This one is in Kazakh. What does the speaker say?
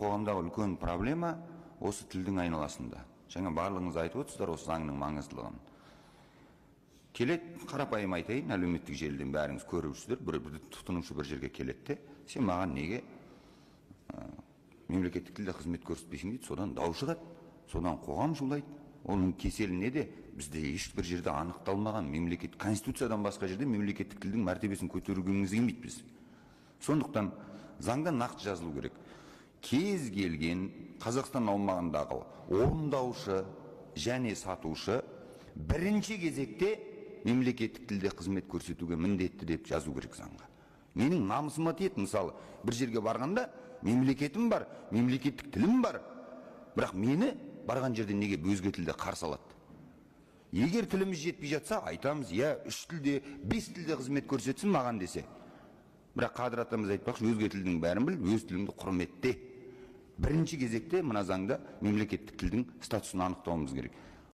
қоғамдағы үлкен проблема осы тілдің айналасында. Жаңа барлығыңыз айтып отырсыздар осы заңның маңыздылығын. Келеді, қарапайым айтайын, әлеуметтік желіден бәріңіз көріп жүрсіздер, бір тұтынушы бір жерге келеді, сен маған неге мемлекеттік тілде қызмет көрсетпейсің дейді, содан дау шығады, содан қоғам шулайды. Оның кеселі неде? Бізде ешбір жерде анықталмаған, мемлекет конституциядан басқа жерде мемлекеттік тілдің мәртебесін көтергіміз келмейді біз. Сондықтан заңда нақты жазылу керек. Кез келген Қазақстан аумағындағы орындаушы және сатушы бірінші кезекте мемлекеттік тілде қызмет көрсетуге міндетті деп жазу керек заңға. Менің намысыма тиеді, мысалы, бір жерге барғанда мемлекетім бар, мемлекеттік тілім бар, бірақ мені барған жерде неге өзге тілде қарсы алады? Егер тіліміз жетпей жатса, айтамыз, я 3 тілде, 5 тілде қызмет көрсетсін маған десе. Бірақ Қадыр атамыз айтпақшы, өзге тілдің бәрін біл, өз тіліңді құрметте. Бірінші кезекте мына заңда мемлекеттік тілдің статусын анықтауымыз керек.